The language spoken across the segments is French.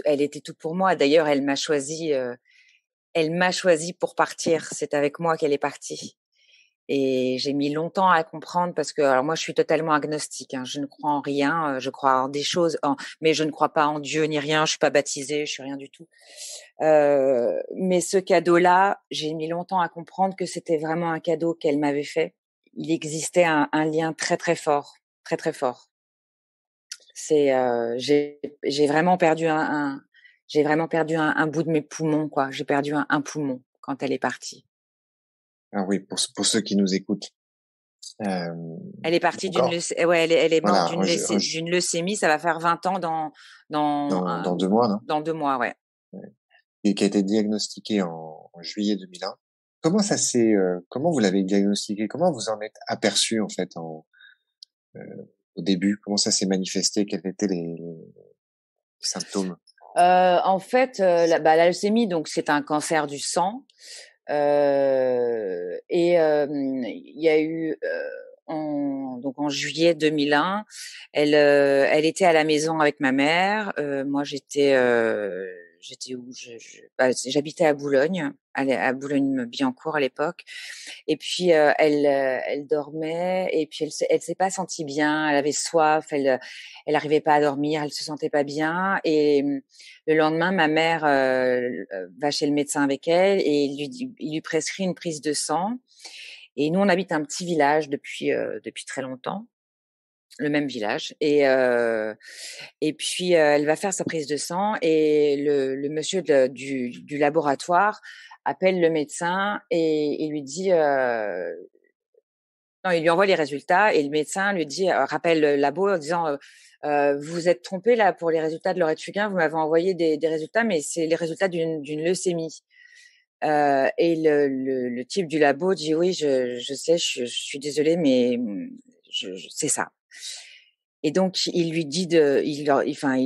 elle était tout pour moi. D'ailleurs, elle m'a choisi pour partir. C'est avec moi qu'elle est partie. Et j'ai mis longtemps à comprendre parce que, alors moi, je suis totalement agnostique. Hein, je ne crois en rien. Je crois en des choses, mais je ne crois pas en Dieu ni rien. Je suis pas baptisée, je suis rien du tout. Mais ce cadeau-là, j'ai mis longtemps à comprendre que c'était vraiment un cadeau qu'elle m'avait fait. Il existait un lien très très fort, très très fort. J'ai vraiment perdu un bout de mes poumons, quoi. J'ai perdu un poumon quand elle est partie. Ah oui, pour ceux qui nous écoutent. Elle est partie Encore. elle est morte Voilà, d'une leucémie. Ça va faire 20 ans dans 2 mois, non? dans 2 mois, ouais. Ouais. Et qui a été diagnostiqué en juillet 2001. Comment vous l'avez diagnostiqué? Comment vous en êtes aperçu, en fait, euh, au début? Comment ça s'est manifesté? Quels étaient les symptômes? En fait, la leucémie, donc c'est un cancer du sang. Il y a eu donc en juillet 2001, elle était à la maison avec ma mère. Moi, j'étais où j'habitais à Boulogne, à Boulogne-Billancourt à l'époque. Et puis elle dormait et puis elle s'est pas sentie bien. Elle avait soif. Elle arrivait pas à dormir. Elle se sentait pas bien. Et le lendemain, ma mère va chez le médecin avec elle et il lui prescrit une prise de sang. Et nous, on habite un petit village depuis très longtemps, le même village. Et puis elle va faire sa prise de sang et le monsieur du laboratoire appelle le médecin et il lui dit non, il lui envoie les résultats et le médecin lui dit rappelle le labo en disant vous vous êtes trompé là pour les résultats de Laurette Fugain, vous m'avez envoyé des résultats mais c'est les résultats d'une leucémie. Et le type du labo dit oui, je sais, je suis désolée mais c'est ça. Et donc il lui dit il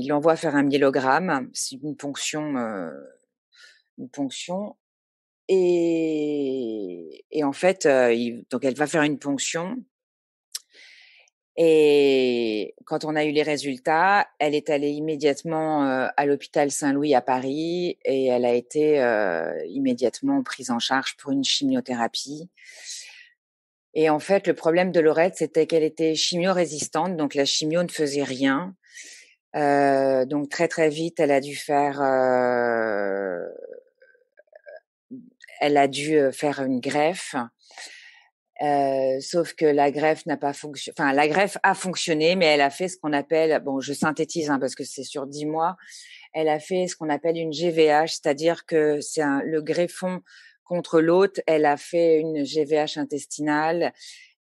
l'envoie faire un myélogramme, c'est une ponction. Et en fait, donc elle va faire une ponction. Et quand on a eu les résultats, elle est allée immédiatement à l'hôpital Saint-Louis à Paris et elle a été immédiatement prise en charge pour une chimiothérapie. Et en fait, le problème de Laurette, c'était qu'elle était chimio-résistante, donc la chimio ne faisait rien. Donc très très vite, elle a dû faire une greffe. Sauf que la greffe n'a pas fonctionné. Enfin, la greffe a fonctionné, mais elle a fait ce qu'on appelle, bon, je synthétise hein, parce que c'est sur 10 mois, elle a fait ce qu'on appelle une GVH, c'est-à-dire que le greffon contre l'autre, elle a fait une GVH intestinale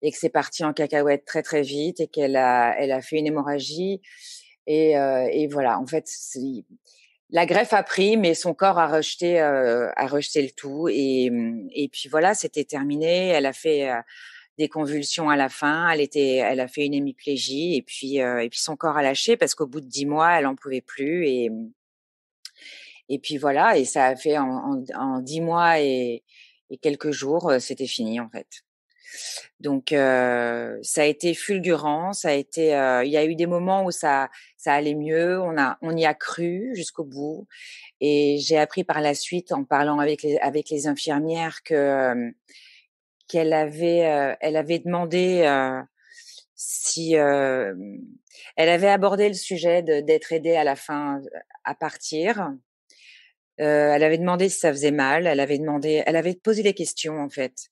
et que c'est parti en cacahuète très très vite et elle a fait une hémorragie et voilà. En fait, la greffe a pris, mais son corps a rejeté le tout et puis voilà, c'était terminé. Elle a fait des convulsions à la fin. Elle a fait une hémiplégie et puis son corps a lâché parce qu'au bout de 10 mois, elle en pouvait plus et puis voilà. Et ça a fait en 10 mois et quelques jours, c'était fini en fait. Donc ça a été fulgurant, il y a eu des moments où ça allait mieux, on y a cru jusqu'au bout et j'ai appris par la suite en parlant avec les infirmières que elle avait demandé si elle avait abordé le sujet d'être aidée à la fin à partir. Elle avait demandé si ça faisait mal, elle avait posé des questions en fait.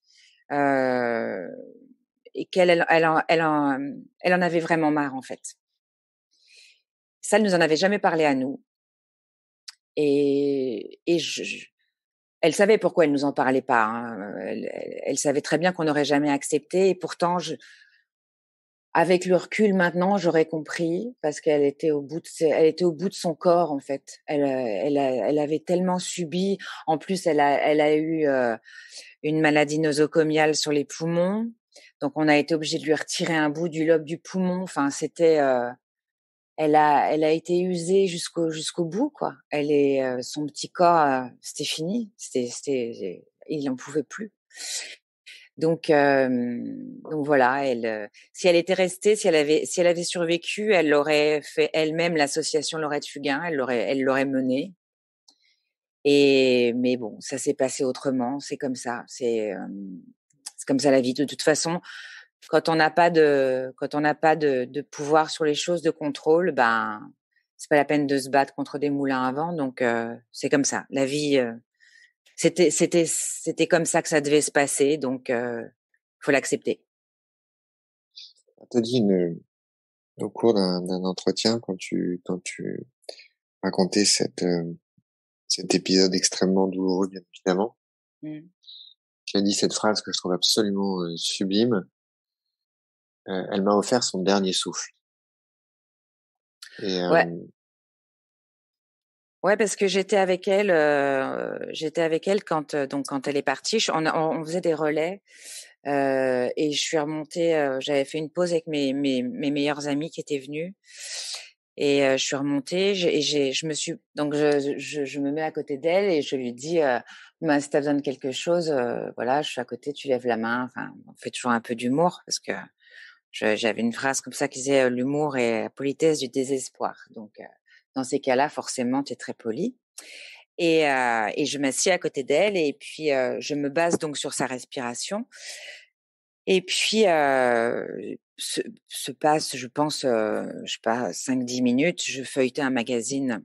Euh, et elle en avait vraiment marre en fait. Ça, elle nous en avait jamais parlé à nous. Et elle savait pourquoi elle nous en parlait pas. Hein. Elle savait très bien qu'on n'aurait jamais accepté. Et pourtant, avec le recul maintenant, j'aurais compris parce qu'elle était elle était au bout de son corps en fait. Elle avait tellement subi. En plus, elle a eu une maladie nosocomiale sur les poumons. Donc, on a été obligé de lui retirer un bout du lobe du poumon. Enfin, elle a été usée jusqu'au bout, quoi. Son petit corps, c'était fini. Il en pouvait plus. Donc voilà, si elle était restée, si elle avait survécu, elle l'aurait fait elle-même, l'association Laurette Fugain, elle l'aurait menée. Mais bon, ça s'est passé autrement, c'est comme ça, c'est comme ça la vie. De toute façon, quand on n'a pas de pouvoir sur les choses, de contrôle, ben, c'est pas la peine de se battre contre des moulins à vent. Donc, c'est comme ça. La vie, c'était comme ça que ça devait se passer. Donc, faut l'accepter. On t'a dit au cours d'un entretien, quand tu racontais cet épisode extrêmement douloureux, bien évidemment, Mmh. tu as dit cette phrase que je trouve absolument sublime. Elle m'a offert son dernier souffle. Et Ouais. Ouais, parce que j'étais avec elle quand, donc quand elle est partie. On faisait des relais, et je suis remontée, j'avais fait une pause avec mes meilleurs amis qui étaient venus et je suis remontée, je me suis donc je me mets à côté d'elle et je lui dis, «Ben, si tu as besoin de quelque chose, voilà, je suis à côté, tu lèves la main». Enfin, on fait toujours un peu d'humour parce que j'avais une phrase comme ça qui disait, «L'humour est la politesse du désespoir». Donc, dans ces cas-là, forcément, tu es très poli et je m'assieds à côté d'elle et puis, je me base donc sur sa respiration et puis, se passe, je pense, je sais pas, 5-10 minutes. Je feuilletais un magazine,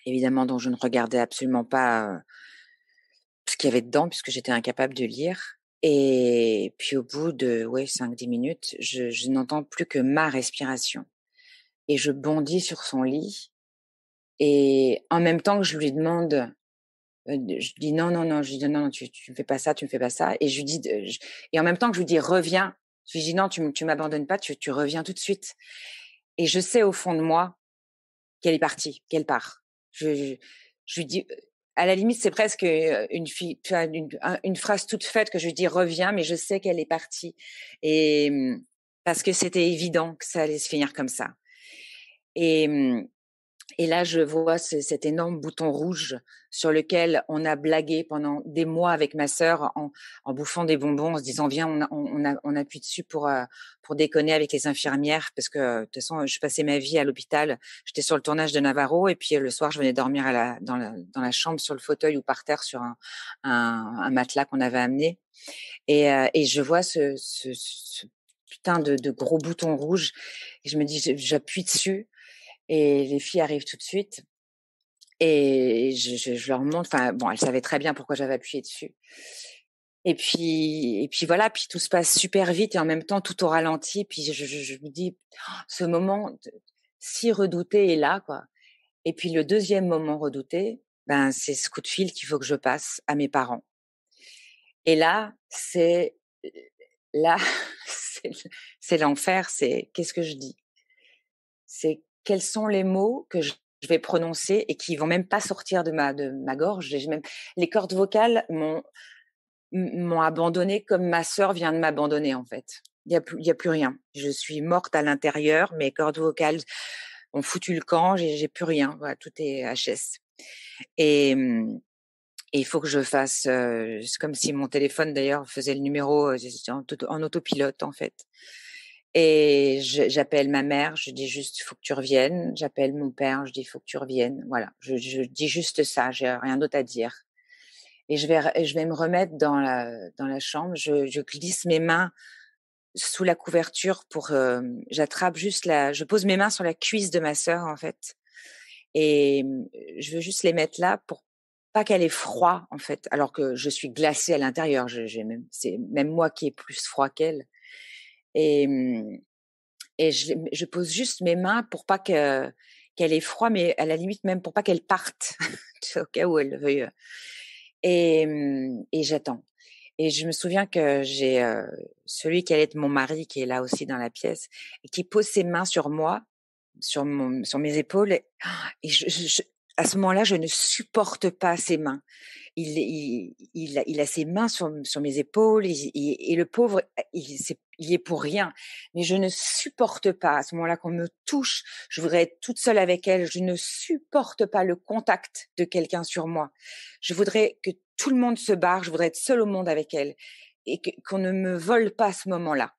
évidemment, dont je ne regardais absolument pas, ce qu'il y avait dedans puisque j'étais incapable de lire et puis au bout de, ouais, 5-10 minutes, je n'entends plus que ma respiration et je bondis sur son lit et en même temps que je lui demande, je dis: «Non, non, non», je lui dis: «Non, non, tu me fais pas ça, tu me fais pas ça» et je lui dis de je et en même temps que je lui dis: «Reviens», je lui dis: «Non, tu m'abandonnes pas, tu reviens tout de suite» et je sais au fond de moi qu'elle est partie, qu'elle part. Je lui dis, à la limite, c'est presque, une fille, tu vois, une phrase toute faite que je lui dis: «Reviens», mais je sais qu'elle est partie et parce que c'était évident que ça allait se finir comme ça et et là, je vois cet énorme bouton rouge sur lequel on a blagué pendant des mois avec ma sœur en bouffant des bonbons, en se disant: «Viens, on appuie dessus pour déconner avec les infirmières» parce que, de toute façon, je passais ma vie à l'hôpital. J'étais sur le tournage de Navarro et puis, le soir, je venais dormir dans la chambre sur le fauteuil ou par terre sur un matelas qu'on avait amené et je vois ce putain de gros bouton rouge et je me dis: «J'appuie dessus» et les filles arrivent tout de suite et je leur montre, enfin bon, elles savaient très bien pourquoi j'avais appuyé dessus. Et puis voilà, puis tout se passe super vite et en même temps tout au ralenti. Puis je me dis: «Oh, ce moment si redouté est là, quoi». Et puis le deuxième moment redouté, ben, c'est ce coup de fil qu'il faut que je passe à mes parents. Et là, c'est c'est l'enfer, c'est qu'est-ce que je dis? C'est quels sont les mots que je vais prononcer et qui vont même pas sortir de ma gorge. J'ai même les cordes vocales m'ont abandonnée comme ma sœur vient de m'abandonner, en fait. Il y a plus rien. Je suis morte à l'intérieur, mes cordes vocales ont foutu le camp, j'ai plus rien. Voilà, tout est HS et et il faut que je fasse, c'est comme si mon téléphone d'ailleurs faisait le numéro, j'étais en autopilote, en fait. Et j'appelle ma mère, je dis juste: «Il faut que tu reviennes». J'appelle mon père, je dis: «Il faut que tu reviennes». Voilà, je dis juste ça, j'ai rien d'autre à dire et je vais me remettre dans la chambre. Je glisse mes mains sous la couverture pour, j'attrape juste la je pose mes mains sur la cuisse de ma sœur, en fait et je veux juste les mettre là pour pas qu'elle ait froid, en fait, alors que je suis glacée à l'intérieur. J'ai même c'est même moi qui ai plus froid qu'elle et et je pose juste mes mains pour pas qu'elle ait froid, mais à la limite même pour pas qu'elle parte, tu sais, au cas où elle veuille, et j'attends. Et je me souviens que j'ai, celui qui allait être mon mari qui est là aussi dans la pièce et qui pose ses mains sur moi, sur mes épaules et je à ce moment-là, je ne supporte pas ses mains. Il a ses mains sur mes épaules et le pauvre, il y est pour rien. Mais je ne supporte pas à ce moment-là qu'on me touche. Je voudrais être toute seule avec elle. Je ne supporte pas le contact de quelqu'un sur moi. Je voudrais que tout le monde se barre. Je voudrais être seule au monde avec elle. qu'on ne me vole pas ce moment-là.